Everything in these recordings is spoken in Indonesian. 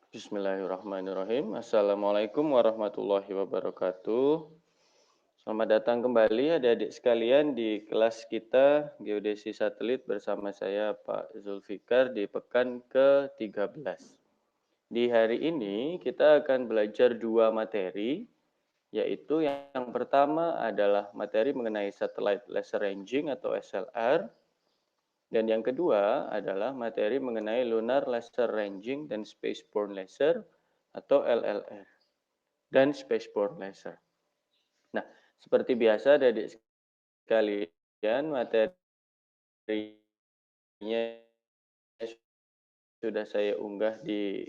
Bismillahirrahmanirrahim. Assalamualaikum warahmatullahi wabarakatuh. Selamat datang kembali adik-adik sekalian di kelas kita Geodesi Satelit bersama saya Pak Zulfikar di pekan ke-13. Di hari ini kita akan belajar dua materi, yaitu yang pertama adalah materi mengenai Satellite Laser Ranging atau SLR, dan yang kedua adalah materi mengenai Lunar Laser Ranging dan Spaceborne Laser atau LLR dan Spaceborne Laser. Nah, seperti biasa adik sekalian materinya sudah saya unggah di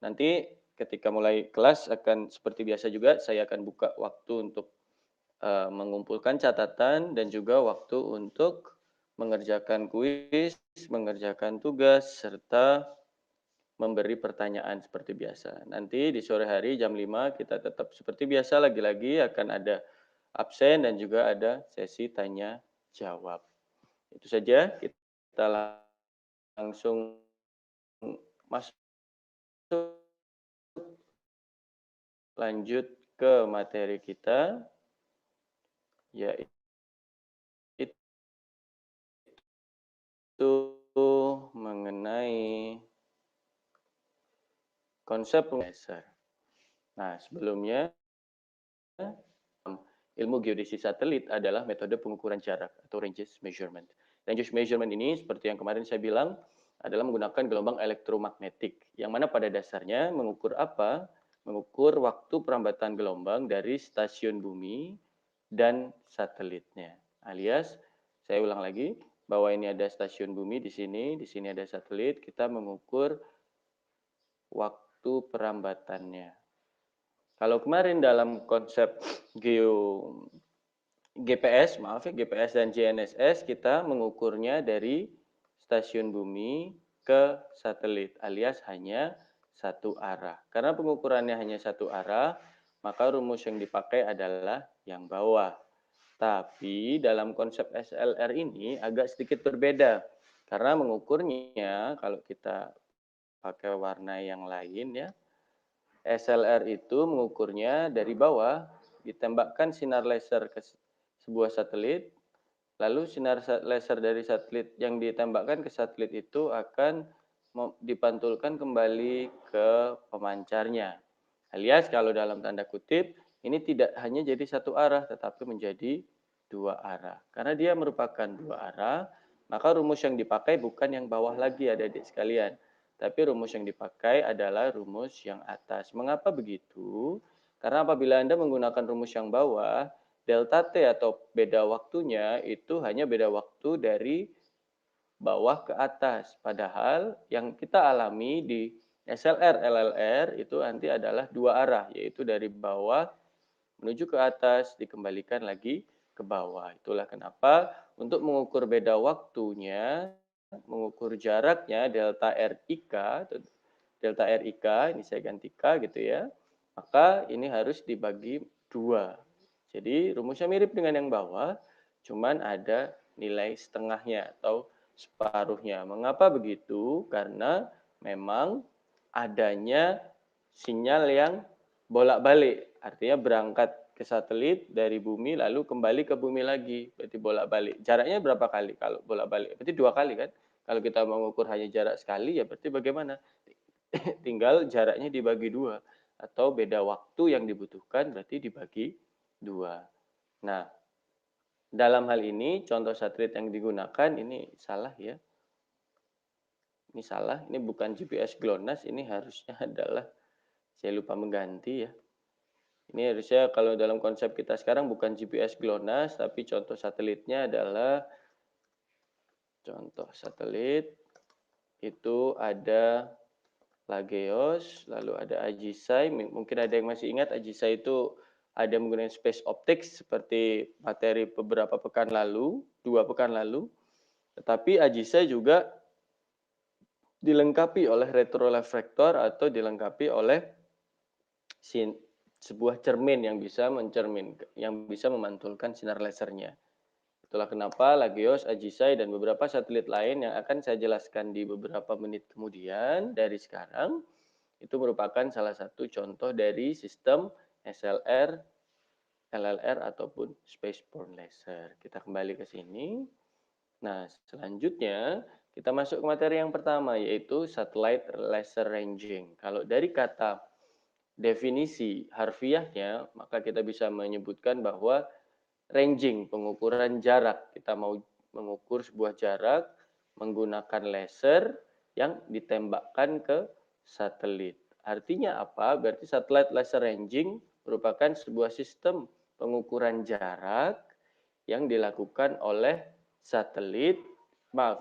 Nanti ketika mulai kelas akan seperti biasa juga saya akan buka waktu untuk mengumpulkan catatan dan juga waktu untuk mengerjakan kuis, mengerjakan tugas, serta memberi pertanyaan seperti biasa. Nanti di sore hari jam 5 kita tetap seperti biasa lagi-lagi akan ada absen dan juga ada sesi tanya jawab. Itu saja, kita langsung masuk lanjut ke materi kita, yaitu mengenai konsep laser. Nah, sebelumnya ilmu geodesi satelit adalah metode pengukuran jarak atau ranges measurement. Ranges measurement ini seperti yang kemarin saya bilang adalah menggunakan gelombang elektromagnetik yang mana pada dasarnya mengukur apa? Mengukur waktu perambatan gelombang dari stasiun bumi dan satelitnya. Alias saya ulang lagi bahwa ini ada stasiun bumi di sini ada satelit, kita mengukur waktu perambatannya. Kalau kemarin dalam konsep GPS, maaf ya, GPS dan GNSS kita mengukurnya dari stasiun bumi ke satelit alias hanya satu arah. Karena pengukurannya hanya satu arah, maka rumus yang dipakai adalah yang bawah. Tapi dalam konsep SLR ini agak sedikit berbeda. Karena mengukurnya kalau kita pakai warna yang lain ya, SLR itu mengukurnya dari bawah, ditembakkan sinar laser ke sebuah satelit, lalu sinar laser dari satelit yang ditembakkan ke satelit itu akan dipantulkan kembali ke pemancarnya. Alias kalau dalam tanda kutip, ini tidak hanya jadi satu arah, tetapi menjadi dua arah. Karena dia merupakan dua arah, maka rumus yang dipakai bukan yang bawah lagi adik-adik sekalian. Tapi rumus yang dipakai adalah rumus yang atas. Mengapa begitu? Karena apabila Anda menggunakan rumus yang bawah, delta T atau beda waktunya itu hanya beda waktu dari bawah ke atas. Padahal yang kita alami di SLR, LLR itu nanti adalah dua arah, yaitu dari bawah menuju ke atas, dikembalikan lagi ke bawah. Itulah kenapa untuk mengukur beda waktunya, mengukur jaraknya delta RIK, delta RIK, ini saya ganti K gitu ya, maka ini harus dibagi dua. Jadi rumusnya mirip dengan yang bawah, cuman ada nilai setengahnya atau separuhnya. Mengapa begitu? Karena memang adanya sinyal yang bolak-balik, artinya berangkat ke satelit dari bumi lalu kembali ke bumi lagi, berarti bolak-balik. Jaraknya berapa kali kalau bolak-balik? Berarti dua kali kan? Kalau kita mengukur hanya jarak sekali ya berarti bagaimana? Tinggal jaraknya dibagi dua atau beda waktu yang dibutuhkan berarti dibagi dua. Nah, dalam hal ini contoh satelit yang digunakan ini salah ya. Ini salah, ini bukan GPS GLONASS, ini harusnya adalah saya lupa mengganti ya. Ini harusnya kalau dalam konsep kita sekarang bukan GPS GLONASS, tapi contoh satelitnya adalah contoh satelit itu ada Lageos, lalu ada Ajisai. Mungkin ada yang masih ingat Ajisai itu ada menggunakan space optics seperti materi beberapa pekan lalu, 2 pekan lalu. Tetapi Ajisai juga dilengkapi oleh retroreflektor atau dilengkapi oleh sebuah cermin yang bisa memantulkan sinar lasernya. Itulah kenapa Lagios, Ajisai, dan beberapa satelit lain yang akan saya jelaskan di beberapa menit kemudian dari sekarang, itu merupakan salah satu contoh dari sistem SLR, LLR, ataupun Spaceborne Laser. Kita kembali ke sini. Nah, selanjutnya kita masuk ke materi yang pertama, yaitu Satellite Laser Ranging. Kalau dari kata definisi harfiahnya, maka kita bisa menyebutkan bahwa ranging, pengukuran jarak. Kita mau mengukur sebuah jarak menggunakan laser yang ditembakkan ke satelit. Artinya apa? Berarti satellite laser ranging merupakan sebuah sistem pengukuran jarak yang dilakukan oleh satelit,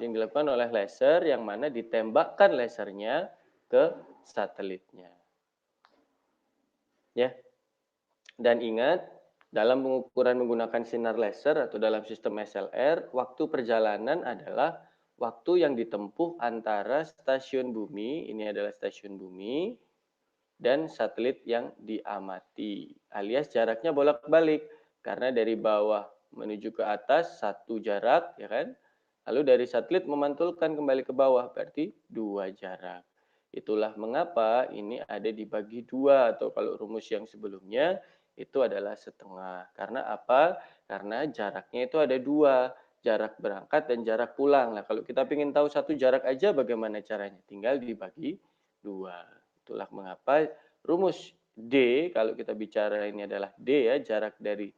yang dilakukan oleh laser yang mana ditembakkan lasernya ke satelitnya. Ya. Dan ingat, dalam pengukuran menggunakan sinar laser atau dalam sistem SLR, waktu perjalanan adalah waktu yang ditempuh antara stasiun bumi, ini adalah stasiun bumi, dan satelit yang diamati. Alias jaraknya bolak-balik, karena dari bawah menuju ke atas satu jarak, ya kan? Lalu dari satelit memantulkan kembali ke bawah, berarti dua jarak. Itulah mengapa ini ada dibagi dua, atau kalau rumus yang sebelumnya, itu adalah setengah. Karena apa? Karena jaraknya itu ada dua, jarak berangkat dan jarak pulang. Nah, kalau kita ingin tahu satu jarak aja bagaimana caranya? Tinggal dibagi dua. Itulah mengapa rumus D, kalau kita bicara ini adalah D ya, jarak dari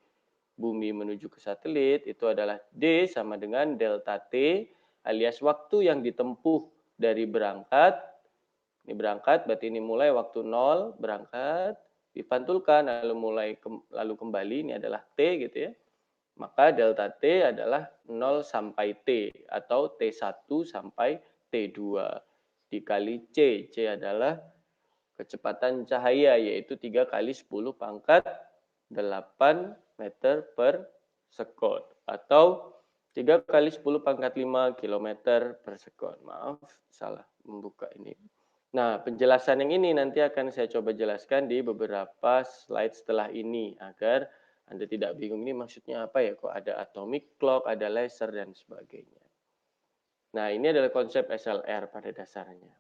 bumi menuju ke satelit, itu adalah D sama dengan delta T, alias waktu yang ditempuh dari berangkat. Ini berangkat, berarti ini mulai waktu 0, berangkat, dipantulkan, lalu kembali, ini adalah T gitu ya. Maka delta T adalah 0 sampai T, atau T1 sampai T2. Dikali C, C adalah kecepatan cahaya, yaitu 3 kali 10 pangkat 8 meter per sekon. Atau 3 kali 10 pangkat 5 kilometer per sekon. Maaf, salah membuka ini. Nah, penjelasan yang ini nanti akan saya coba jelaskan di beberapa slide setelah ini, agar Anda tidak bingung ini maksudnya apa ya, kok ada atomic clock, ada laser, dan sebagainya. Nah, ini adalah konsep SLR pada dasarnya.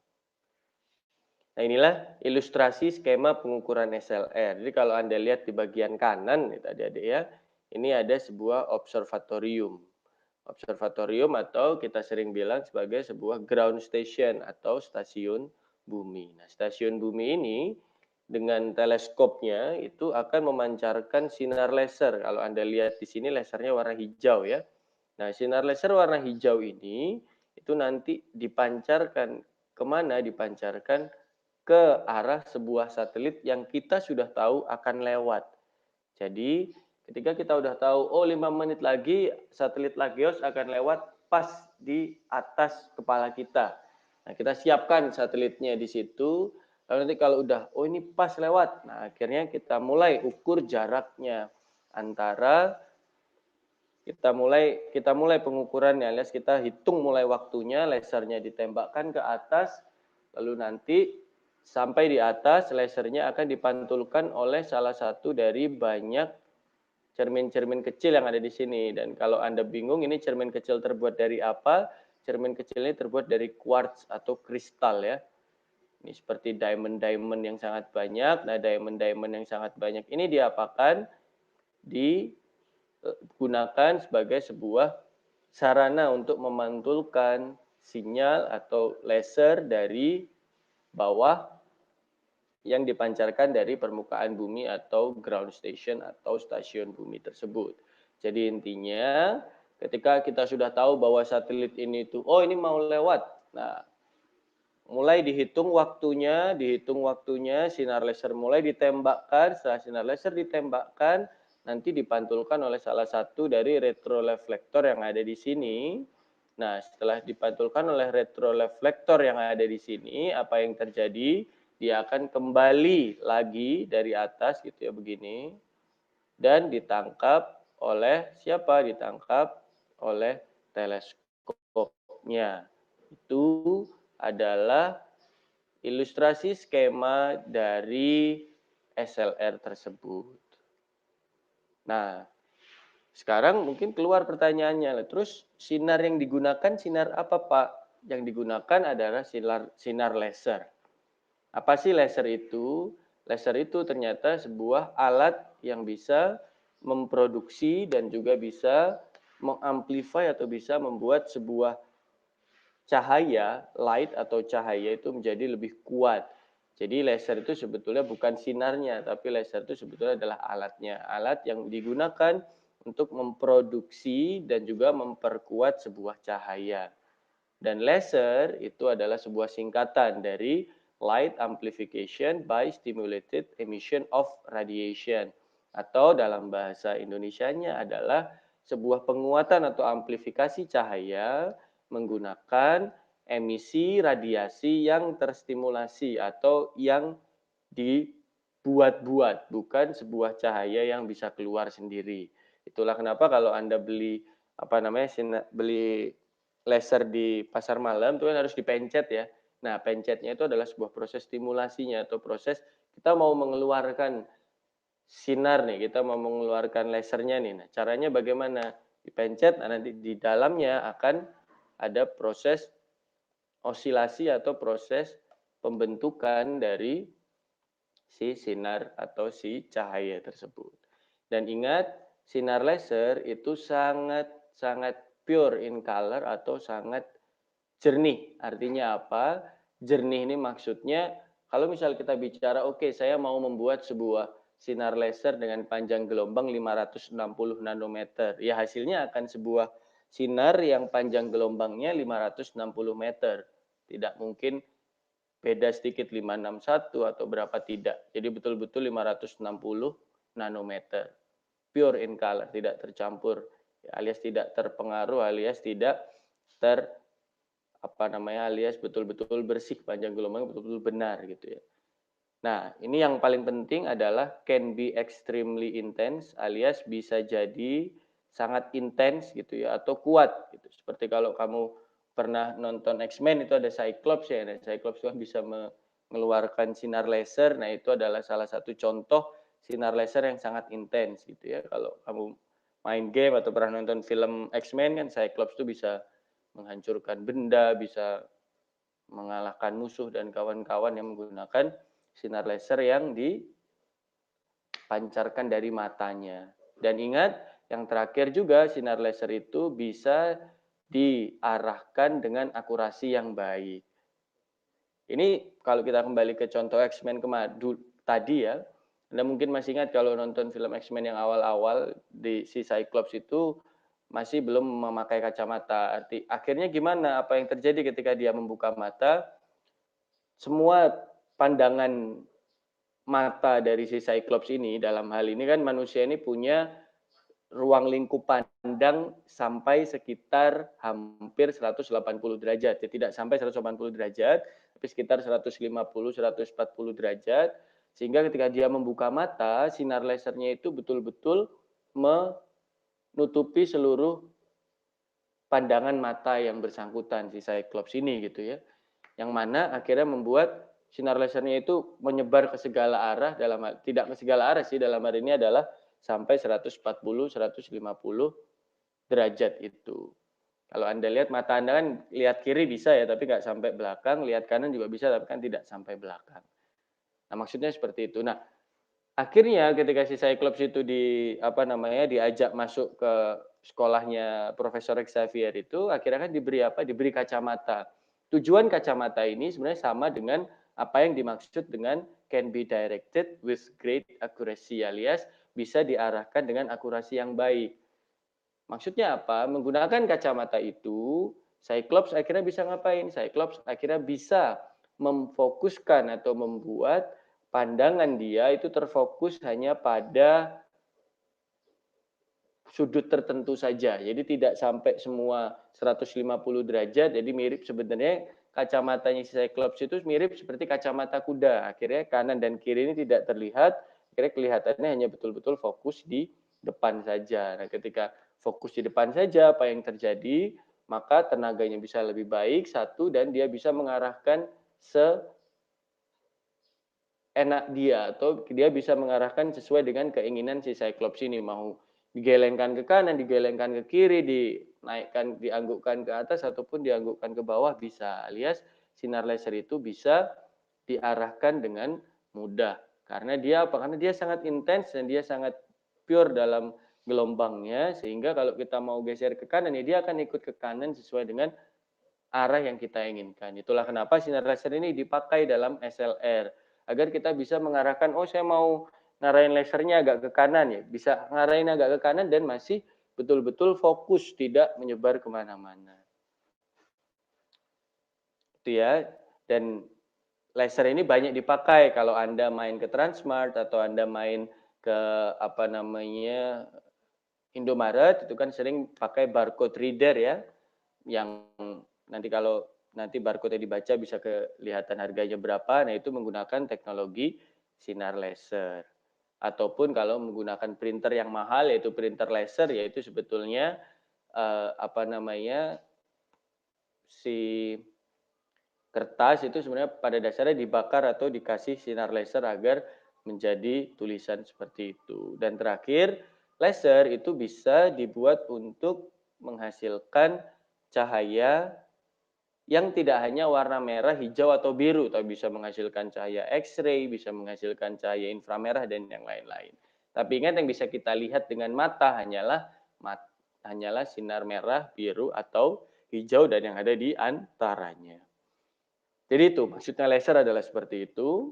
Nah, inilah ilustrasi skema pengukuran SLR. Jadi kalau Anda lihat di bagian kanan, adik-adik ya, ini ada sebuah observatorium. Observatorium atau kita sering bilang sebagai sebuah ground station atau stasiun bumi. Nah, stasiun bumi ini dengan teleskopnya itu akan memancarkan sinar laser. Kalau Anda lihat di sini lasernya warna hijau ya. Nah, sinar laser warna hijau ini itu nanti dipancarkan kemana? Dipancarkan ke arah sebuah satelit yang kita sudah tahu akan lewat. Jadi, ketika kita sudah tahu, oh 5 menit lagi satelit Lagios akan lewat pas di atas kepala kita. Nah, kita siapkan satelitnya di situ. Lalu nanti kalau udah, oh ini pas lewat. Nah, akhirnya kita mulai ukur jaraknya antara kita mulai pengukurannya, alias kita hitung mulai waktunya, lasernya ditembakkan ke atas, lalu nanti sampai di atas, lasernya akan dipantulkan oleh salah satu dari banyak cermin-cermin kecil yang ada di sini. Dan kalau Anda bingung ini cermin kecil terbuat dari apa, cermin kecil ini terbuat dari quartz atau kristal ya. Ini seperti diamond-diamond yang sangat banyak. Nah, diamond-diamond yang sangat banyak ini diapakan? Digunakan sebagai sebuah sarana untuk memantulkan sinyal atau laser dari bawah yang dipancarkan dari permukaan bumi atau ground station atau stasiun bumi tersebut. Jadi intinya ketika kita sudah tahu bahwa satelit ini tuh, oh ini mau lewat. Nah, mulai dihitung waktunya, sinar laser mulai ditembakkan, setelah sinar laser ditembakkan, nanti dipantulkan oleh salah satu dari retroreflektor yang ada di sini. Nah, setelah dipantulkan oleh retroreflektor yang ada di sini, apa yang terjadi? Dia akan kembali lagi dari atas gitu ya begini dan ditangkap oleh siapa? Ditangkap oleh teleskopnya. Itu adalah ilustrasi skema dari SLR tersebut. Nah, Sekarang mungkin keluar pertanyaannya, "Lah terus sinar yang digunakan sinar apa, Pak?" Yang digunakan adalah sinar laser. Apa sih laser itu? Laser itu ternyata sebuah alat yang bisa memproduksi dan juga bisa mengamplify atau bisa membuat sebuah cahaya, light atau cahaya itu menjadi lebih kuat. Jadi laser itu sebetulnya bukan sinarnya, tapi laser itu sebetulnya adalah alatnya. Alat yang digunakan untuk memproduksi dan juga memperkuat sebuah cahaya. Dan laser itu adalah sebuah singkatan dari light amplification by stimulated emission of radiation. Atau dalam bahasa Indonesianya adalah sebuah penguatan atau amplifikasi cahaya menggunakan emisi radiasi yang terstimulasi atau yang dibuat-buat, bukan sebuah cahaya yang bisa keluar sendiri. Itulah kenapa kalau Anda beli beli laser di pasar malam itu kan harus dipencet ya. Nah, pencetnya itu adalah sebuah proses stimulasinya atau proses kita mau mengeluarkan sinar nih, kita mau mengeluarkan lasernya nih. Nah, caranya bagaimana? Dipencet, nah nanti di dalamnya akan ada proses osilasi atau proses pembentukan dari si sinar atau si cahaya tersebut. Dan ingat, sinar laser itu sangat sangat pure in color atau sangat jernih. Artinya apa? Jernih ini maksudnya kalau misal kita bicara, oke, saya mau membuat sebuah sinar laser dengan panjang gelombang 560 nanometer. Ya hasilnya akan sebuah sinar yang panjang gelombangnya 560 meter. Tidak mungkin beda sedikit 561 atau berapa tidak. Jadi betul-betul 560 nanometer. Pure in color, tidak tercampur alias tidak terpengaruh alias tidak ter alias betul-betul bersih panjang gelombang betul-betul benar gitu ya. Nah, ini yang paling penting adalah can be extremely intense alias bisa jadi sangat intens gitu ya atau kuat gitu. Seperti kalau kamu pernah nonton X-Men itu ada Cyclops ya. Nah, Cyclops itu kan bisa mengeluarkan sinar laser. Nah, itu adalah salah satu contoh sinar laser yang sangat intens gitu ya. Kalau kamu main game atau pernah nonton film X-Men kan Cyclops itu bisa menghancurkan benda, bisa mengalahkan musuh dan kawan-kawan yang menggunakan sinar laser yang dipancarkan dari matanya. Dan ingat, yang terakhir juga sinar laser itu bisa diarahkan dengan akurasi yang baik. Ini kalau kita kembali ke contoh X-Men tadi ya, Anda mungkin masih ingat kalau nonton film X-Men yang awal-awal di si Cyclops itu masih belum memakai kacamata. Akhirnya gimana? Apa yang terjadi ketika dia membuka mata? Semua pandangan mata dari si Cyclops ini dalam hal ini kan manusia ini punya ruang lingkup pandang sampai sekitar hampir 180 derajat. Ya, tidak sampai 180 derajat, tapi sekitar 150, 140 derajat. Sehingga ketika dia membuka mata, sinar lasernya itu betul-betul menutupi seluruh pandangan mata yang bersangkutan si Cyclops ini gitu ya. Yang mana akhirnya membuat sinar lasernya itu menyebar ke segala arah tidak ke segala arah sih dalam hal ini adalah sampai 140 150 derajat itu. Kalau Anda lihat mata Anda kan lihat kiri bisa ya tapi nggak sampai belakang, lihat kanan juga bisa tapi kan tidak sampai belakang. Nah, maksudnya seperti itu. Nah, akhirnya ketika si Cyclops itu diajak masuk ke sekolahnya Profesor Xavier itu akhirnya kan diberi apa? Diberi kacamata. Tujuan kacamata ini sebenarnya sama dengan apa yang dimaksud dengan can be directed with great accuracy alias bisa diarahkan dengan akurasi yang baik. Maksudnya apa? Menggunakan kacamata itu, Cyclops akhirnya bisa ngapain? Cyclops akhirnya bisa memfokuskan atau membuat pandangan dia itu terfokus hanya pada sudut tertentu saja. Jadi tidak sampai semua 150 derajat. Jadi mirip sebenarnya kacamatanya si Cyclops itu mirip seperti kacamata kuda. Akhirnya kanan dan kiri ini tidak terlihat. Akhirnya kelihatannya hanya betul-betul fokus di depan saja. Nah, ketika fokus di depan saja, apa yang terjadi? Maka tenaganya bisa lebih baik, satu, dan dia bisa mengarahkan enak dia atau dia bisa mengarahkan sesuai dengan keinginan si Cyclops ini mau digelengkan ke kanan, digelengkan ke kiri, dinaikkan, dianggukkan ke atas ataupun dianggukkan ke bawah bisa. Alias sinar laser itu bisa diarahkan dengan mudah. Karena dia apa? Karena dia sangat intens dan dia sangat pure dalam gelombangnya sehingga kalau kita mau geser ke kanan ya dia akan ikut ke kanan sesuai dengan arah yang kita inginkan. Itulah kenapa sinar laser ini dipakai dalam SLR agar kita bisa mengarahkan, oh saya mau ngarahin lasernya agak ke kanan ya, bisa ngarahin agak ke kanan dan masih betul-betul fokus, tidak menyebar kemana-mana. Itu ya, dan laser ini banyak dipakai kalau Anda main ke Transmart atau Anda main ke apa namanya Indomaret itu kan sering pakai barcode reader ya, yang nanti kalau nanti barcode-nya dibaca bisa kelihatan harganya berapa. Nah, itu menggunakan teknologi sinar laser. Ataupun kalau menggunakan printer yang mahal yaitu printer laser yaitu sebetulnya apa namanya si kertas itu sebenarnya pada dasarnya dibakar atau dikasih sinar laser agar menjadi tulisan seperti itu. Dan terakhir, laser itu bisa dibuat untuk menghasilkan cahaya yang tidak hanya warna merah, hijau, atau biru, tapi bisa menghasilkan cahaya X-ray, bisa menghasilkan cahaya inframerah, dan yang lain-lain. Tapi ingat yang bisa kita lihat dengan mata hanyalah sinar merah, biru, atau hijau, dan yang ada di antaranya. Jadi itu, maksudnya laser adalah seperti itu.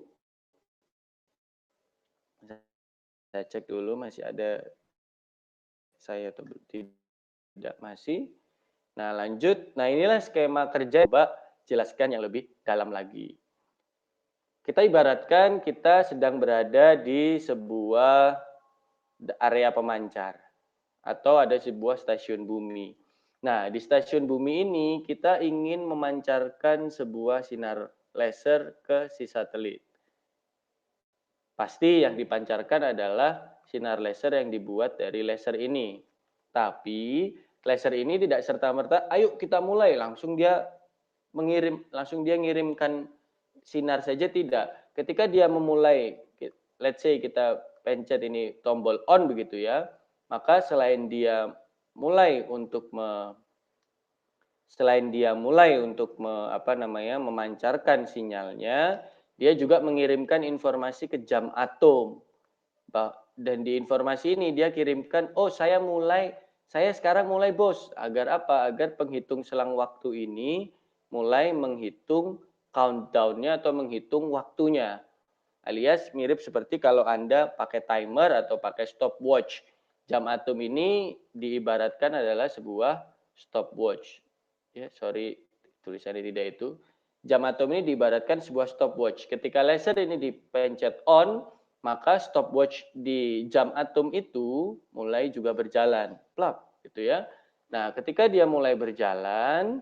Saya cek dulu masih ada saya atau tidak masih. Nah, lanjut. Nah, inilah skema kerja. Coba jelaskan yang lebih dalam lagi. Kita ibaratkan kita sedang berada di sebuah area pemancar atau ada sebuah stasiun bumi. Nah, di stasiun bumi ini kita ingin memancarkan sebuah sinar laser ke si satelit. Pasti yang dipancarkan adalah sinar laser yang dibuat dari laser ini. Tapi laser ini tidak serta-merta, ayo kita mulai, langsung dia ngirimkan sinar saja tidak. Ketika dia memulai, let's say kita pencet ini tombol on begitu ya, maka mulai untuk memancarkan sinyalnya, dia juga mengirimkan informasi ke jam atom. Dan di informasi ini dia kirimkan, oh saya sekarang mulai bos. Agar apa? Agar penghitung selang waktu ini mulai menghitung countdown-nya atau menghitung waktunya. Alias mirip seperti kalau Anda pakai timer atau pakai stopwatch. Jam atom ini diibaratkan adalah sebuah stopwatch. Ya, sorry tulisannya tidak itu. Jam atom ini diibaratkan sebuah stopwatch. Ketika laser ini dipencet on, maka stopwatch di jam atom itu mulai juga berjalan. Plak, gitu ya. Nah, ketika dia mulai berjalan,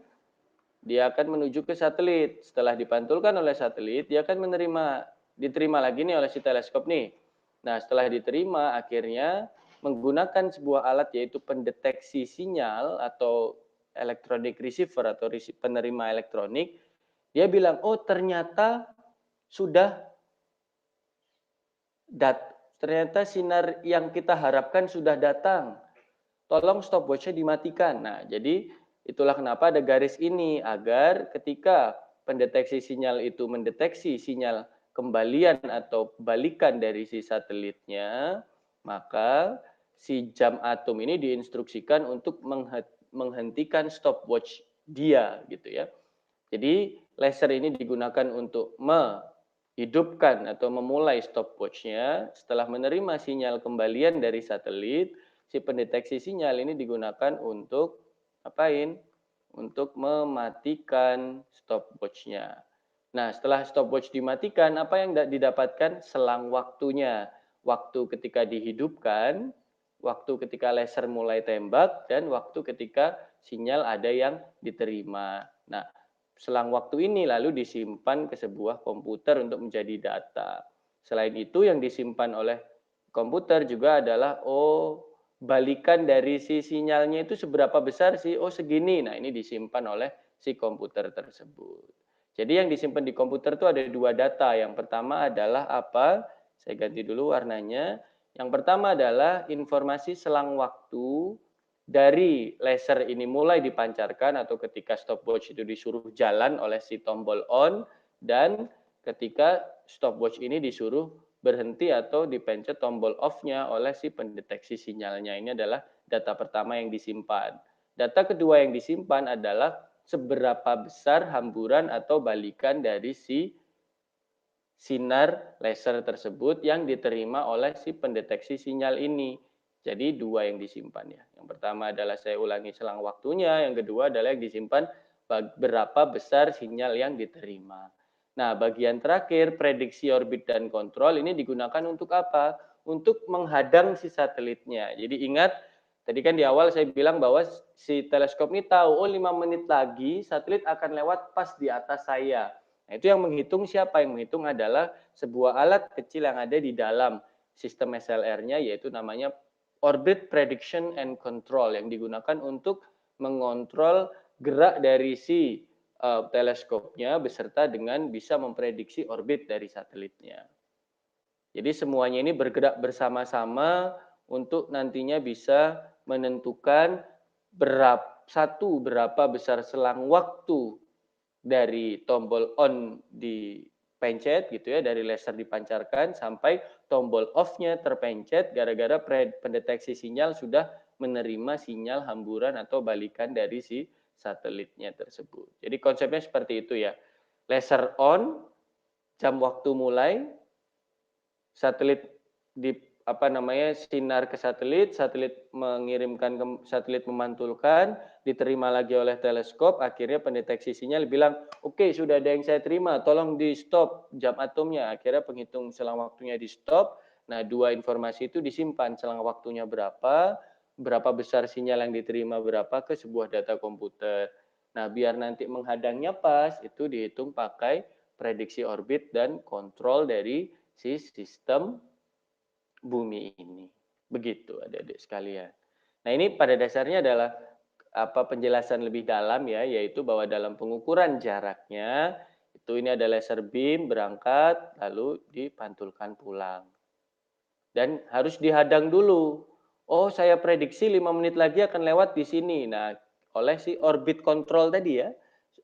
dia akan menuju ke satelit. Setelah dipantulkan oleh satelit, dia akan diterima lagi nih oleh si teleskop nih. Nah, setelah diterima, akhirnya menggunakan sebuah alat yaitu pendeteksi sinyal atau electronic receiver atau penerima elektronik, dia bilang, oh ternyata sudah ternyata sinar yang kita harapkan sudah datang. Tolong stopwatch-nya dimatikan. Nah, jadi itulah kenapa ada garis ini, agar ketika pendeteksi sinyal itu mendeteksi sinyal kembalian atau balikan dari si satelitnya, maka si jam atom ini diinstruksikan untuk menghentikan stopwatch dia gitu ya. Jadi laser ini digunakan untuk menghidupkan atau memulai stopwatch-nya setelah menerima sinyal kembalian dari satelit. Si pendeteksi sinyal ini digunakan untuk apain? Untuk mematikan stopwatch-nya. Nah, setelah stopwatch dimatikan, apa yang didapatkan? Selang waktunya. Waktu ketika dihidupkan, waktu ketika laser mulai tembak, dan waktu ketika sinyal ada yang diterima. Nah, selang waktu ini lalu disimpan ke sebuah komputer untuk menjadi data. Selain itu yang disimpan oleh komputer juga adalah, balikan dari si sinyalnya itu seberapa besar sih? Oh segini. Nah ini disimpan oleh si komputer tersebut. Jadi yang disimpan di komputer itu ada dua data. Yang pertama adalah apa? Saya ganti dulu warnanya. Yang pertama adalah informasi selang waktu dari laser ini mulai dipancarkan atau ketika stopwatch itu disuruh jalan oleh si tombol on dan ketika stopwatch ini disuruh berhenti atau dipencet tombol off-nya oleh si pendeteksi sinyalnya. Ini adalah data pertama yang disimpan. Data kedua yang disimpan adalah seberapa besar hamburan atau balikan dari si sinar laser tersebut yang diterima oleh si pendeteksi sinyal ini. Jadi dua yang disimpan ya. Yang pertama adalah saya ulangi selang waktunya, yang kedua adalah yang disimpan berapa besar sinyal yang diterima. Nah, bagian terakhir prediksi orbit dan kontrol ini digunakan untuk apa? Untuk menghadang si satelitnya. Jadi ingat tadi kan di awal saya bilang bahwa si teleskop ini tahu, oh 5 menit lagi satelit akan lewat pas di atas saya. Nah, itu yang menghitung siapa? Yang menghitung adalah sebuah alat kecil yang ada di dalam sistem SLR-nya, yaitu namanya Orbit Prediction and Control, yang digunakan untuk mengontrol gerak dari si teleskopnya beserta dengan bisa memprediksi orbit dari satelitnya. Jadi semuanya ini bergerak bersama-sama untuk nantinya bisa menentukan berapa besar selang waktu dari tombol on dipencet gitu ya, dari laser dipancarkan sampai tombol off-nya terpencet gara-gara pendeteksi sinyal sudah menerima sinyal hamburan atau balikan dari si satelitnya tersebut. Jadi konsepnya seperti itu ya. Laser on, jam waktu mulai, satelit di sinar ke satelit, satelit mengirimkan ke satelit memantulkan, diterima lagi oleh teleskop, akhirnya pendeteksi sinyal bilang, oke sudah ada yang saya terima, tolong di stop jam atomnya. Akhirnya penghitung selang waktunya di stop. Nah, dua informasi itu disimpan selang waktunya berapa besar sinyal yang diterima berapa ke sebuah data komputer. Nah, biar nanti menghadangnya pas, itu dihitung pakai prediksi orbit dan kontrol dari si sistem bumi ini. Begitu adik-adik sekalian. Nah, ini pada dasarnya adalah penjelasan lebih dalam ya, yaitu bahwa dalam pengukuran jaraknya itu ini ada laser beam berangkat lalu dipantulkan pulang. Dan harus dihadang dulu. Oh, saya prediksi 5 menit lagi akan lewat di sini. Nah, oleh si orbit control tadi ya,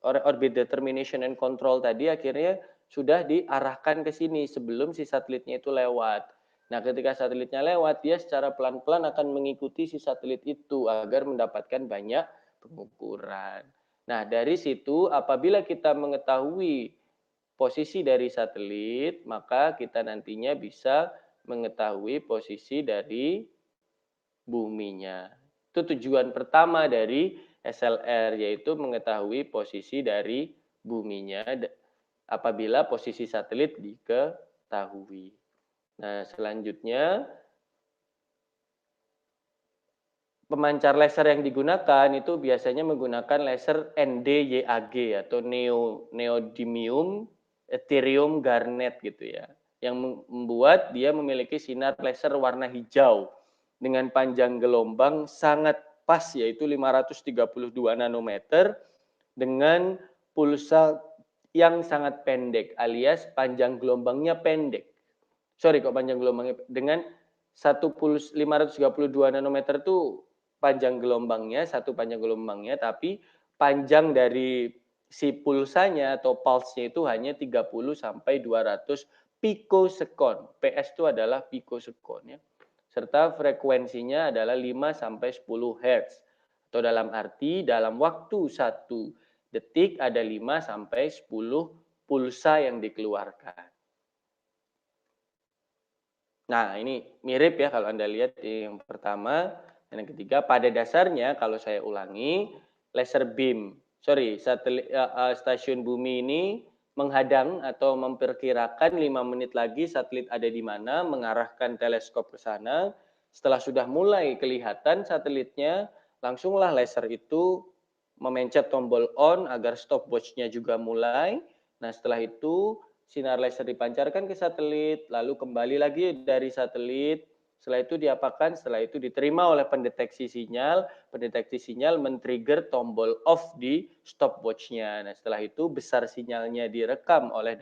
orbit determination and control tadi akhirnya sudah diarahkan ke sini sebelum si satelitnya itu lewat. Nah, ketika satelitnya lewat, dia secara pelan-pelan akan mengikuti si satelit itu agar mendapatkan banyak pengukuran. Nah, dari situ apabila kita mengetahui posisi dari satelit, maka kita nantinya bisa mengetahui posisi dari buminya. Itu tujuan pertama dari SLR, yaitu mengetahui posisi dari buminya apabila posisi satelit diketahui. Nah, selanjutnya pemancar laser yang digunakan itu biasanya menggunakan laser ND-YAG atau neodymium Ethereum garnet gitu ya, yang membuat dia memiliki sinar laser warna hijau dengan panjang gelombang sangat pas yaitu 532 nanometer dengan pulsa yang sangat pendek alias panjang gelombangnya pendek. Sorry kok panjang gelombangnya dengan satu puls 532 nanometer itu panjang gelombangnya, satu panjang gelombangnya, tapi panjang dari si pulsanya atau pulse-nya itu hanya 30 sampai 200 pikosekon. PS itu adalah pikosekon ya. Serta frekuensinya adalah 5 sampai 10 Hz. Atau dalam arti dalam waktu 1 detik ada 5 sampai 10 pulsa yang dikeluarkan. Nah, ini mirip ya kalau Anda lihat di yang pertama dan yang ketiga. Pada dasarnya kalau saya ulangi, laser beam, stasiun bumi ini menghadang atau memperkirakan 5 menit lagi satelit ada di mana, mengarahkan teleskop ke sana. Setelah sudah mulai kelihatan satelitnya, langsunglah laser itu memencet tombol on agar stopwatch-nya juga mulai. Nah, setelah itu sinar laser dipancarkan ke satelit, lalu kembali lagi dari satelit. Setelah itu diapakan? Setelah itu diterima oleh pendeteksi sinyal. Pendeteksi sinyal men-trigger tombol off di stopwatch-nya. Nah, setelah itu besar sinyalnya direkam oleh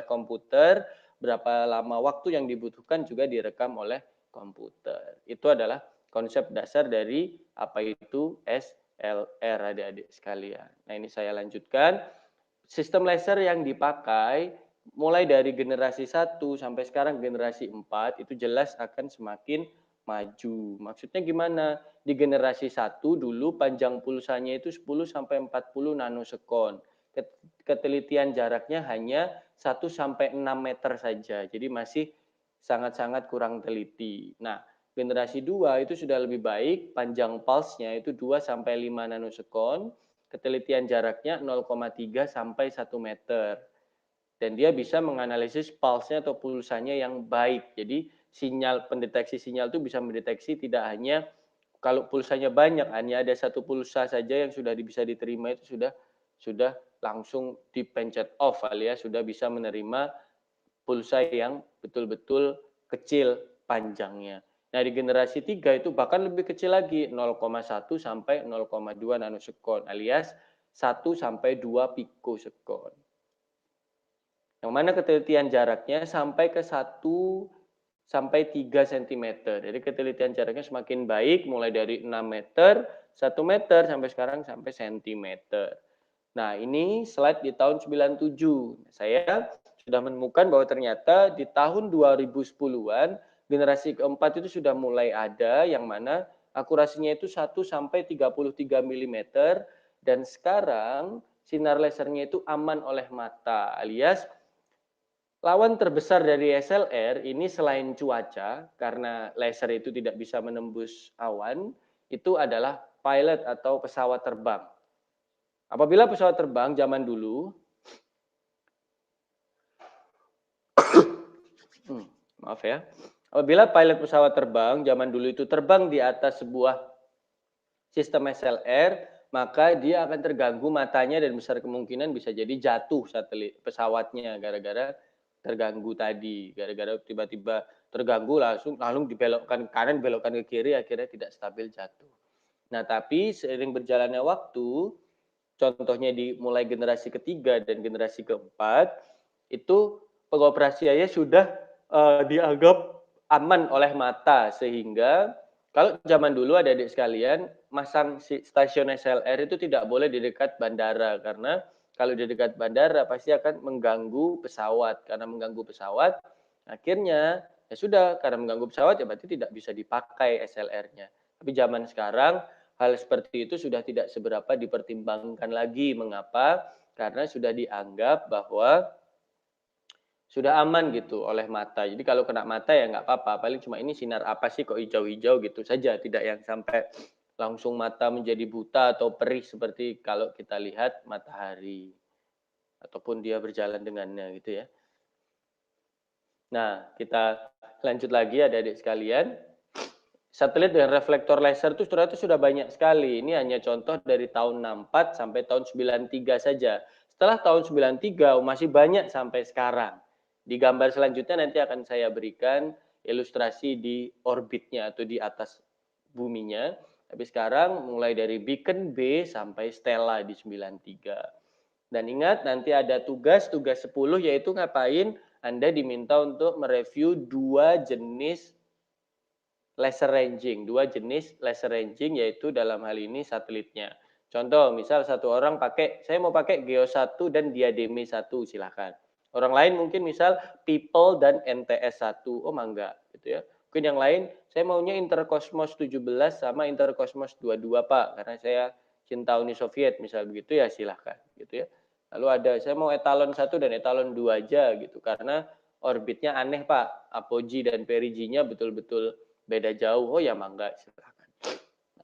komputer. Berapa lama waktu yang dibutuhkan juga direkam oleh komputer. Itu adalah konsep dasar dari apa itu SLR, adik-adik sekalian. Nah, ini saya lanjutkan. Sistem laser yang dipakai mulai dari generasi 1 sampai sekarang generasi 4 itu jelas akan semakin maju. Maksudnya gimana? Di generasi 1 dulu panjang pulsanya itu 10 sampai 40 nanosekon. Ketelitian jaraknya hanya 1 sampai 6 meter saja. Jadi masih sangat-sangat kurang teliti. Nah, generasi 2 itu sudah lebih baik, panjang pulse-nya itu 2 sampai 5 nanosekon, ketelitian jaraknya 0,3 sampai 1 meter. Dan dia bisa menganalisis pulse-nya atau pulsanya yang baik. Jadi sinyal pendeteksi sinyal itu bisa mendeteksi tidak hanya kalau pulsanya banyak, hanya ada satu pulsa saja yang sudah bisa diterima itu sudah langsung dipencet off alias sudah bisa menerima pulsa yang betul-betul kecil panjangnya. Nah, di generasi 3 itu bahkan lebih kecil lagi, 0,1 sampai 0,2 nanosekon alias 1 sampai 2 pikosekon. Yang mana ketelitian jaraknya sampai ke 1 sampai 3 cm. Jadi ketelitian jaraknya semakin baik mulai dari 6 meter, 1 meter sampai sekarang sampai sentimeter. Nah, ini slide di tahun 97. Saya sudah menemukan bahwa ternyata di tahun 2010-an generasi keempat itu sudah mulai ada yang mana akurasinya itu 1 sampai 33 mm dan sekarang sinar lasernya itu aman oleh mata alias lawan terbesar dari SLR ini selain cuaca karena laser itu tidak bisa menembus awan itu adalah pilot atau pesawat terbang. Apabila pesawat terbang zaman dulu, maaf ya, apabila pilot pesawat terbang zaman dulu itu terbang di atas sebuah sistem SLR, maka dia akan terganggu matanya dan besar kemungkinan bisa jadi jatuh satelit pesawatnya gara-gara terganggu tadi, gara-gara tiba-tiba terganggu langsung dibelokkan ke kanan, belokkan ke kiri, akhirnya tidak stabil jatuh. Nah, tapi seiring berjalannya waktu, contohnya di mulai generasi ketiga dan generasi keempat, itu pengoperasiannya sudah dianggap aman oleh mata sehingga kalau zaman dulu adik-adik sekalian masang stasiun SLR itu tidak boleh di dekat bandara karena kalau di dekat bandara pasti akan mengganggu pesawat karena mengganggu pesawat akhirnya ya sudah karena mengganggu pesawat ya berarti tidak bisa dipakai SLR-nya. Tapi zaman sekarang hal seperti itu sudah tidak seberapa dipertimbangkan lagi. Mengapa? Karena sudah dianggap bahwa sudah aman gitu oleh mata. Jadi kalau kena mata ya nggak apa-apa. Paling cuma ini sinar apa sih kok hijau-hijau gitu saja. Tidak yang sampai langsung mata menjadi buta atau perih seperti kalau kita lihat matahari. Ataupun dia berjalan dengannya gitu ya. Nah, kita lanjut lagi adik-adik sekalian. Satelit dengan reflektor laser itu ternyata sudah banyak sekali. Ini hanya contoh dari tahun 64 sampai tahun 93 saja. Setelah tahun 93 masih banyak sampai sekarang. Di gambar selanjutnya nanti akan saya berikan ilustrasi di orbitnya atau di atas buminya. Tapi sekarang mulai dari Beacon B sampai Stella di 93. Dan ingat nanti ada tugas 10 yaitu ngapain? Anda diminta untuk mereview dua jenis laser ranging, dua jenis laser ranging yaitu dalam hal ini satelitnya. Contoh, misal satu orang saya mau pakai Geo 1 dan Diademe 1, silahkan. Orang lain mungkin misal People dan NTS 1, oh mangga gitu ya. Mungkin yang lain, saya maunya Intercosmos 17 sama Intercosmos 22 Pak, karena saya cinta Uni Soviet, misal begitu ya silahkan gitu ya. Lalu ada, saya mau etalon 1 dan etalon 2 aja gitu, karena orbitnya aneh Pak, apogee dan perigee-nya betul-betul beda jauh, oh ya mangga silakan.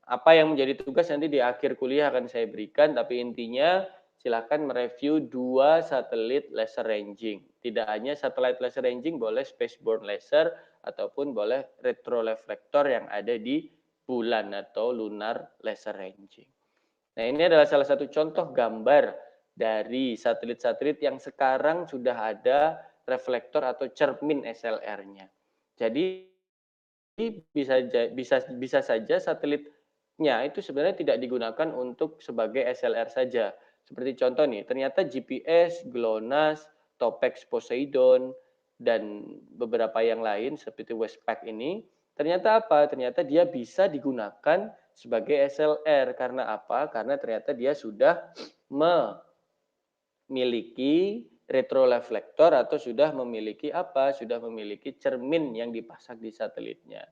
Apa yang menjadi tugas nanti di akhir kuliah akan saya berikan, tapi intinya silakan mereview dua satelit laser ranging. Tidak hanya satelit laser ranging, boleh spaceborne laser ataupun boleh retroreflektor yang ada di bulan atau lunar laser ranging. Nah, ini adalah salah satu contoh gambar dari satelit-satelit yang sekarang sudah ada reflektor atau cermin SLR-nya. Jadi bisa saja satelitnya itu sebenarnya tidak digunakan untuk sebagai SLR saja. Seperti contoh nih, ternyata GPS, GLONASS, TOPEX Poseidon, dan beberapa yang lain seperti Westpac ini Ternyata apa? Ternyata dia bisa digunakan sebagai SLR. Karena apa? Karena ternyata dia sudah memiliki retroreflektor atau sudah memiliki apa? Sudah memiliki cermin yang dipasang di satelitnya.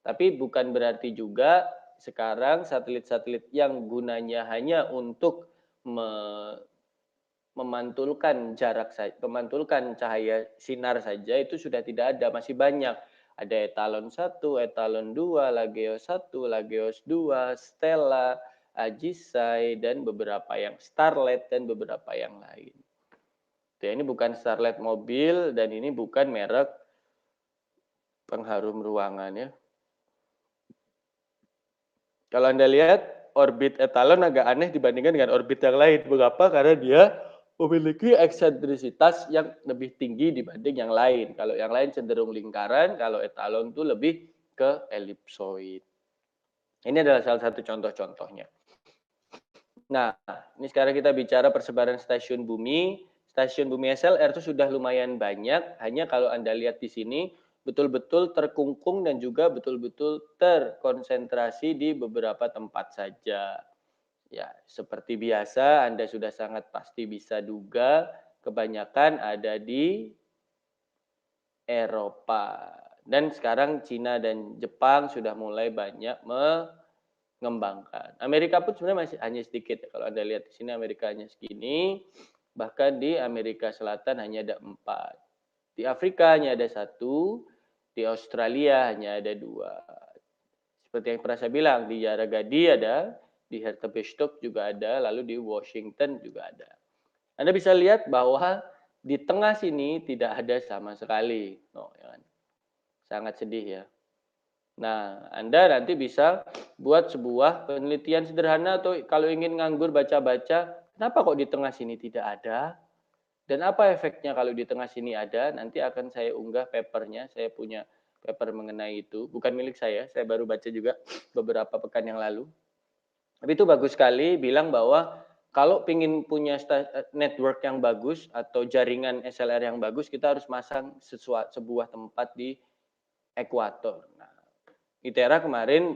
Tapi bukan berarti juga sekarang satelit-satelit yang gunanya hanya untuk memantulkan memantulkan cahaya sinar saja itu sudah tidak ada, masih banyak. Ada Etalon 1, Etalon 2, Lageos 1, Lageos 2, Stella, Ajisai, dan beberapa yang Starlet dan beberapa yang lain. Ya, ini bukan Starlet mobil dan ini bukan merek pengharum ruangan ya. Kalau Anda lihat orbit Etalon agak aneh dibandingkan dengan orbit yang lain. Mengapa? Karena dia memiliki eksentrisitas yang lebih tinggi dibanding yang lain. Kalau yang lain cenderung lingkaran, kalau Etalon itu lebih ke elipsoid. Ini adalah salah satu contoh-contohnya. Nah, ini sekarang kita bicara persebaran stasiun bumi. Stasiun bumi SLR itu sudah lumayan banyak, hanya kalau Anda lihat di sini, betul-betul terkungkung dan juga betul-betul terkonsentrasi di beberapa tempat saja. Ya, seperti biasa Anda sudah sangat pasti bisa duga, kebanyakan ada di Eropa. Dan sekarang Cina dan Jepang sudah mulai banyak mengembangkan. Amerika pun sebenarnya masih hanya sedikit. Kalau Anda lihat di sini Amerika hanya segini, bahkan di Amerika Selatan hanya ada 4. Di Afrika hanya ada 1, di Australia hanya ada 2. Seperti yang pernah saya bilang, di Yarragaddi ada, di Hertebestok juga ada, lalu di Washington juga ada. Anda bisa lihat bahwa di tengah sini tidak ada sama sekali. No, ya kan? Sangat sedih ya. Nah, Anda nanti bisa buat sebuah penelitian sederhana atau kalau ingin nganggur baca-baca, kenapa kok di tengah sini tidak ada? Dan apa efeknya kalau di tengah sini ada? Nanti akan saya unggah papernya, saya punya paper mengenai itu. Bukan milik saya baru baca juga beberapa pekan yang lalu. Tapi itu bagus sekali bilang bahwa kalau ingin punya network yang bagus atau jaringan SLR yang bagus, kita harus masang sebuah tempat di ekuator. Nah, ITERA kemarin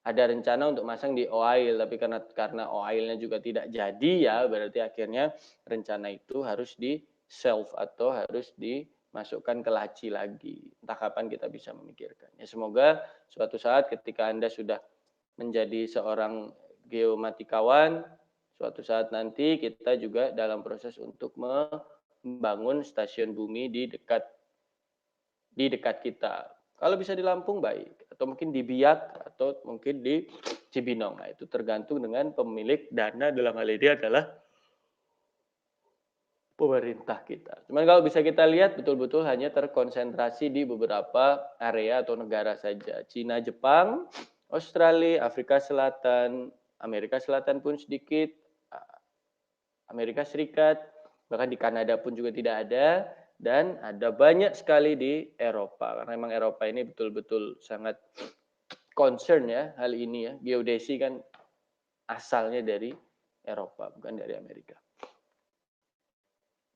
ada rencana untuk masang di Oail, tapi karena Oailnya juga tidak jadi ya, berarti akhirnya rencana itu harus di shelf atau harus dimasukkan ke laci lagi. Entah kapan kita bisa memikirkan. Ya, semoga suatu saat ketika Anda sudah menjadi seorang geomatikawan, suatu saat nanti kita juga dalam proses untuk membangun stasiun bumi di dekat kita. Kalau bisa di Lampung baik, atau mungkin di Biak, atau mungkin di Cibinong. Nah, itu tergantung dengan pemilik dana dalam hal ini adalah pemerintah kita. Cuman kalau bisa kita lihat betul-betul hanya terkonsentrasi di beberapa area atau negara saja. Cina, Jepang, Australia, Afrika Selatan, Amerika Selatan pun sedikit, Amerika Serikat, bahkan di Kanada pun juga tidak ada, dan ada banyak sekali di Eropa. Karena memang Eropa ini betul-betul sangat concern ya hal ini ya. Geodesi kan asalnya dari Eropa, bukan dari Amerika.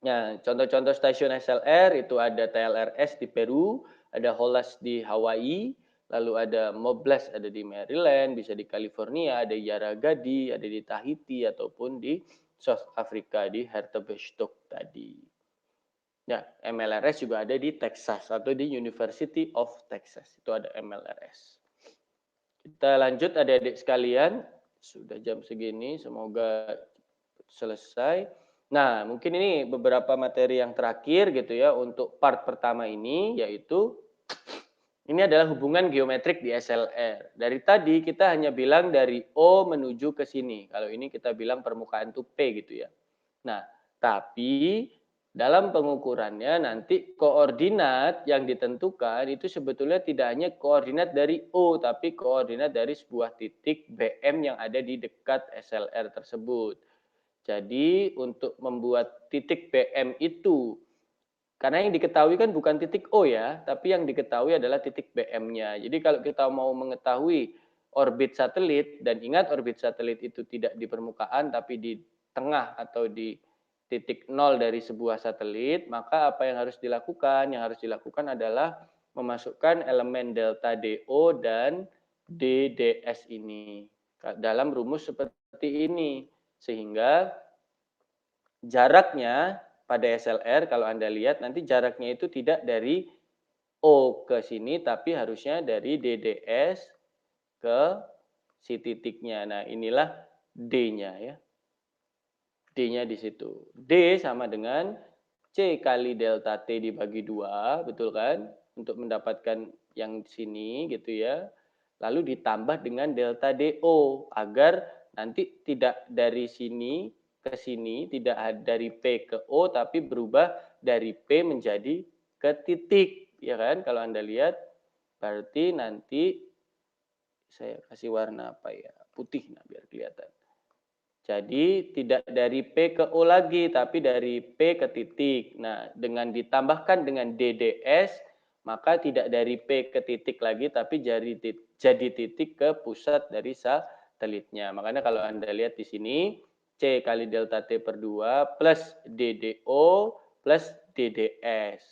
Nah, contoh-contoh stasiun SLR itu ada TLRS di Peru, ada HOLAS di Hawaii, lalu ada MOBLAS ada di Maryland, bisa di California, ada Yarragaddi, ada di Tahiti, ataupun di South Africa di Hertebestok tadi. Ya, MLRS juga ada di Texas atau di University of Texas. Itu ada MLRS. Kita lanjut adik-adik sekalian. Sudah jam segini, semoga selesai. Nah, mungkin ini beberapa materi yang terakhir gitu ya untuk part pertama ini, yaitu ini adalah hubungan geometrik di SLR. Dari tadi kita hanya bilang dari O menuju ke sini. Kalau ini kita bilang permukaan itu P gitu ya. Nah, tapi dalam pengukurannya nanti koordinat yang ditentukan itu sebetulnya tidak hanya koordinat dari O, tapi koordinat dari sebuah titik BM yang ada di dekat SLR tersebut. Jadi untuk membuat titik BM itu, karena yang diketahui kan bukan titik O ya, tapi yang diketahui adalah titik BM-nya. Jadi kalau kita mau mengetahui orbit satelit, dan ingat orbit satelit itu tidak di permukaan, tapi di tengah atau di titik nol dari sebuah satelit, maka apa yang harus dilakukan? Yang harus dilakukan adalah memasukkan elemen delta DO dan DDS ini dalam rumus seperti ini. Sehingga jaraknya pada SLR kalau Anda lihat nanti jaraknya itu tidak dari O ke sini tapi harusnya dari DDS ke si titiknya. Nah, inilah D-nya ya. D-nya di situ. D sama dengan C kali delta T dibagi 2, betul kan? Untuk mendapatkan yang di sini gitu ya. Lalu ditambah dengan delta DO agar nanti tidak dari sini ke sini, tidak dari P ke O tapi berubah dari P menjadi ke titik, ya kan? Kalau Anda lihat berarti nanti saya kasih warna apa ya? Putih nah biar kelihatan. Jadi tidak dari P ke O lagi, tapi dari P ke titik. Nah, dengan ditambahkan dengan DDS, maka tidak dari P ke titik lagi, tapi jadi titik ke pusat dari satelitnya. Makanya kalau Anda lihat di sini, C kali delta T per 2 plus DDO plus DDS.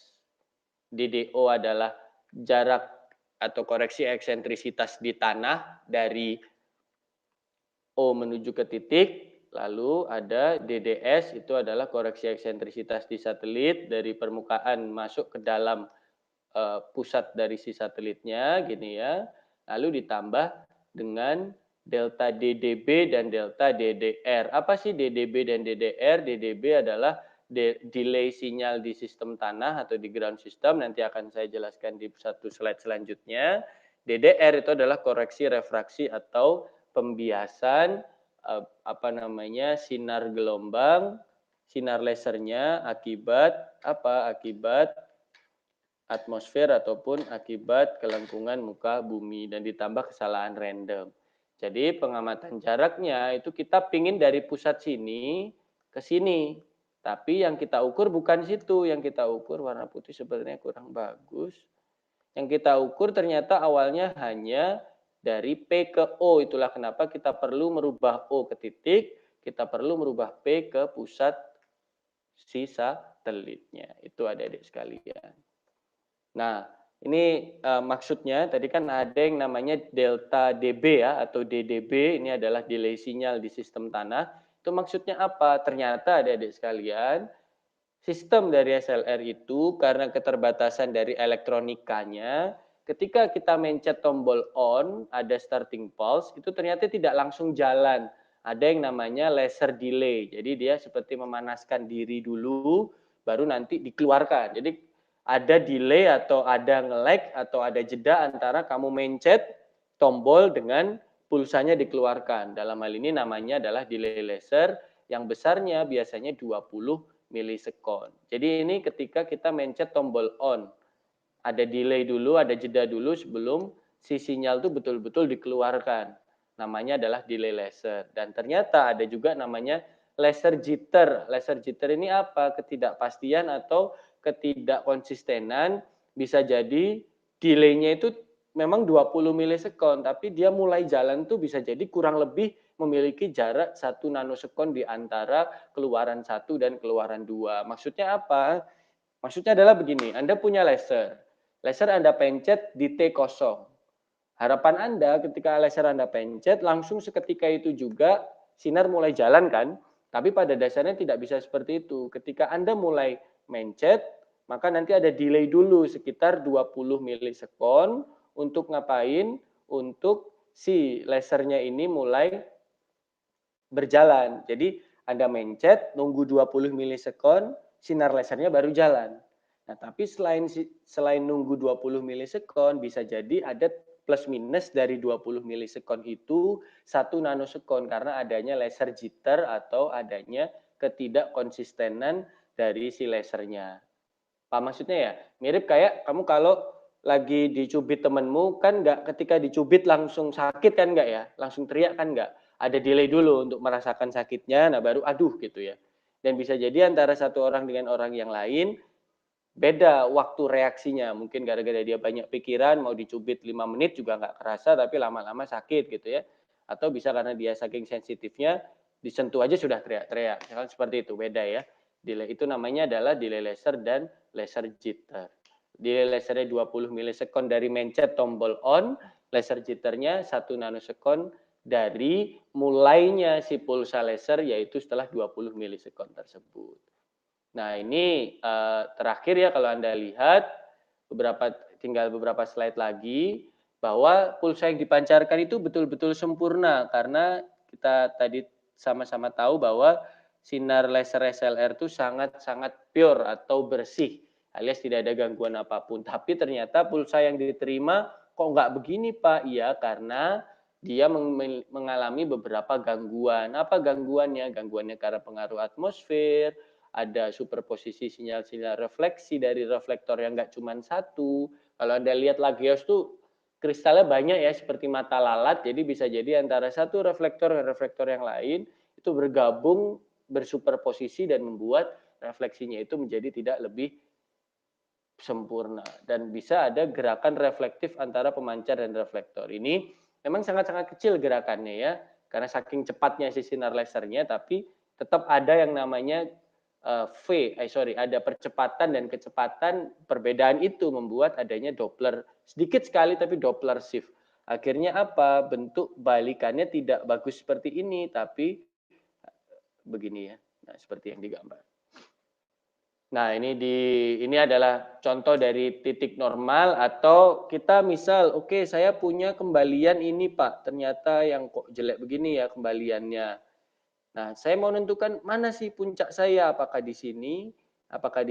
DDO adalah jarak atau koreksi eksentrisitas di tanah dari O menuju ke titik, lalu ada DDS itu adalah koreksi eksentrisitas di satelit dari permukaan masuk ke dalam pusat dari si satelitnya gini ya. Lalu ditambah dengan delta DDB dan delta DDR. Apa sih DDB dan DDR? DDB adalah delay sinyal di sistem tanah atau di ground system. Nanti akan saya jelaskan di satu slide selanjutnya. DDR itu adalah koreksi refraksi atau pembiasan apa namanya sinar gelombang, sinar lasernya akibat apa? Akibat atmosfer ataupun akibat kelengkungan muka bumi dan ditambah kesalahan random. Jadi pengamatan jaraknya itu kita pingin dari pusat sini ke sini. Tapi yang kita ukur bukan situ, yang kita ukur warna putih sebenarnya kurang bagus. Yang kita ukur ternyata awalnya hanya dari P ke O. Itulah kenapa kita perlu merubah O ke titik, kita perlu merubah P ke pusat si satelitnya. Itu adik-adik sekalian. Nah, ini maksudnya tadi kan ada yang namanya delta DB ya atau DDB, ini adalah delay sinyal di sistem tanah. Itu maksudnya apa? Ternyata adik-adik sekalian, sistem dari SLR itu karena keterbatasan dari elektronikanya, ketika kita mencet tombol on, ada starting pulse, itu ternyata tidak langsung jalan. Ada yang namanya laser delay. Jadi dia seperti memanaskan diri dulu, baru nanti dikeluarkan. Jadi ada delay atau ada nge-lag atau ada jeda antara kamu mencet tombol dengan pulsanya dikeluarkan. Dalam hal ini namanya adalah delay laser yang besarnya biasanya 20 milisekon. Jadi ini ketika kita mencet tombol on. Ada delay dulu, ada jeda dulu sebelum si sinyal itu betul-betul dikeluarkan. Namanya adalah delay laser. Dan ternyata ada juga namanya laser jitter. Laser jitter ini apa? Ketidakpastian atau ketidakkonsistenan. Bisa jadi delaynya itu memang 20 milisekon, tapi dia mulai jalan tuh bisa jadi kurang lebih memiliki jarak 1 nanosekon di antara keluaran 1 dan keluaran 2. Maksudnya apa? Maksudnya adalah begini, Anda punya laser. Laser Anda pencet di T kosong. Harapan Anda ketika laser Anda pencet, langsung seketika itu juga sinar mulai jalan kan? Tapi pada dasarnya tidak bisa seperti itu. Ketika Anda mulai mencet, maka nanti ada delay dulu sekitar 20 milisekon untuk ngapain? Untuk si lasernya ini mulai berjalan. Jadi Anda mencet, nunggu 20 milisekon, sinar lasernya baru jalan. Nah, tapi selain nunggu 20 milisekon, bisa jadi ada plus minus dari 20 milisekon itu 1 nanosekon karena adanya laser jitter atau adanya ketidakkonsistenan dari si lasernya. Paham maksudnya ya? Mirip kayak kamu kalau lagi dicubit temenmu kan nggak ketika dicubit langsung sakit kan nggak ya? Langsung teriak kan nggak? Ada delay dulu untuk merasakan sakitnya, nah baru aduh gitu ya. Dan bisa jadi antara satu orang dengan orang yang lain beda waktu reaksinya. Mungkin gara-gara dia banyak pikiran mau dicubit 5 menit juga nggak kerasa tapi lama-lama sakit gitu ya. Atau bisa karena dia saking sensitifnya disentuh aja sudah teriak-teriak. Seperti itu beda ya. Delay itu namanya adalah delay laser dan laser jitter. Delay lasernya 20 milisekund dari mencet tombol on, laser jitternya 1 nanosekund dari mulainya si pulsa laser, yaitu setelah 20 milisekund tersebut. Nah ini terakhir ya kalau Anda lihat, tinggal beberapa slide lagi, bahwa pulsa yang dipancarkan itu betul-betul sempurna, karena kita tadi sama-sama tahu bahwa sinar laser SLR itu sangat-sangat pure atau bersih, alias tidak ada gangguan apapun. Tapi ternyata pulsa yang diterima kok nggak begini Pak? Iya, karena dia mengalami beberapa gangguan. Apa gangguannya? Gangguannya karena pengaruh atmosfer, ada superposisi sinyal-sinyal refleksi dari reflektor yang nggak cuma satu. Kalau Anda lihat Lagios tuh kristalnya banyak ya, seperti mata lalat, jadi bisa jadi antara satu reflektor dan reflektor yang lain itu bergabung, bersuperposisi dan membuat refleksinya itu menjadi tidak lebih sempurna. Dan bisa ada gerakan reflektif antara pemancar dan reflektor. Ini memang sangat-sangat kecil gerakannya ya, karena saking cepatnya si sinar lasernya, tapi tetap ada yang namanya ada percepatan dan kecepatan. Perbedaan itu membuat adanya Doppler, sedikit sekali tapi Doppler shift. Akhirnya apa? Bentuk balikannya tidak bagus seperti ini, tapi begini ya. Nah, seperti yang digambar. Nah, ini adalah contoh dari titik normal, atau kita misal, oke, saya punya kembalian ini Pak, ternyata yang kok jelek begini ya kembaliannya. Nah, saya mau menentukan mana sih puncak saya, apakah di sini, ataukah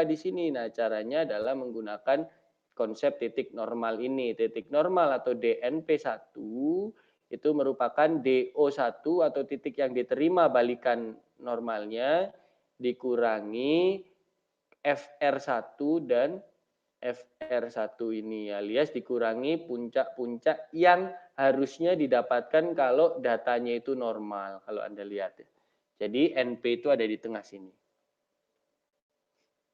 di sini. Nah, caranya adalah menggunakan konsep titik normal ini. Titik normal atau DNP1 itu merupakan DO1 atau titik yang diterima balikan normalnya dikurangi FR1 dan FR1 ini, alias dikurangi puncak-puncak yang harusnya didapatkan kalau datanya itu normal, kalau Anda lihat ya. Jadi NP itu ada di tengah sini.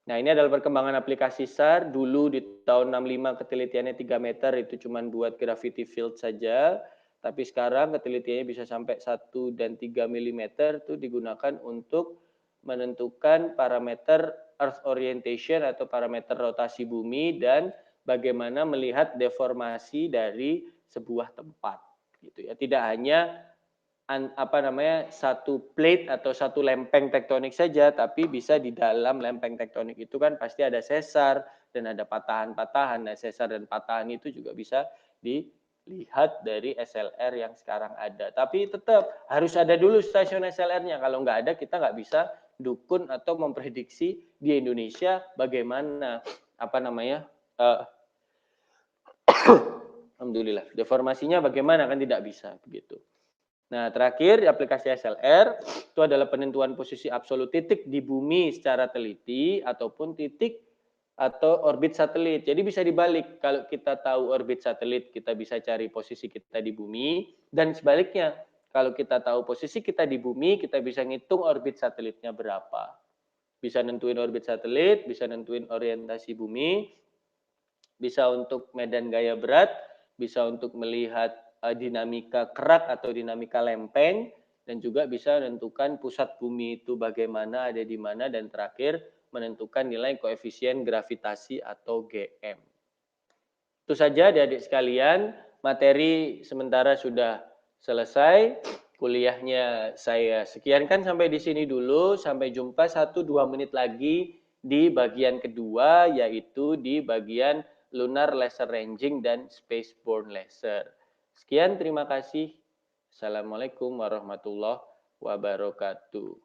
Nah, ini adalah perkembangan aplikasi SAR. Dulu di tahun 65 ketelitiannya 3 meter, itu cuma buat gravity field saja. Tapi sekarang ketelitiannya bisa sampai 1 dan 3 mm itu digunakan untuk menentukan parameter Earth orientation atau parameter rotasi bumi dan bagaimana melihat deformasi dari sebuah tempat. Gitu ya. Tidak hanya satu plate atau satu lempeng tektonik saja, tapi bisa di dalam lempeng tektonik itu kan pasti ada sesar dan ada patahan-patahan. Nah, sesar dan patahan itu juga bisa dilihat dari SLR yang sekarang ada. Tapi tetap harus ada dulu stasiun SLR-nya. Kalau nggak ada, kita nggak bisa dukun atau memprediksi di Indonesia bagaimana alhamdulillah deformasinya bagaimana, kan tidak bisa begitu. Nah, terakhir di aplikasi SLR itu adalah penentuan posisi absolut titik di bumi secara teliti ataupun titik atau orbit satelit. Jadi bisa dibalik, kalau kita tahu orbit satelit, kita bisa cari posisi kita di bumi, dan sebaliknya, kalau kita tahu posisi kita di bumi, kita bisa ngitung orbit satelitnya berapa. Bisa nentuin orbit satelit, bisa nentuin orientasi bumi, bisa untuk medan gaya berat, bisa untuk melihat dinamika kerak atau dinamika lempeng, dan juga bisa menentukan pusat bumi itu bagaimana, ada di mana, dan terakhir menentukan nilai koefisien gravitasi atau GM. Itu saja adik-adik sekalian, materi sementara sudah selesai. Kuliahnya saya sekiankan sampai di sini dulu. Sampai jumpa 1-2 menit lagi di bagian kedua, yaitu di bagian Lunar Laser Ranging dan Spaceborne Laser. Sekian, terima kasih. Assalamualaikum warahmatullahi wabarakatuh.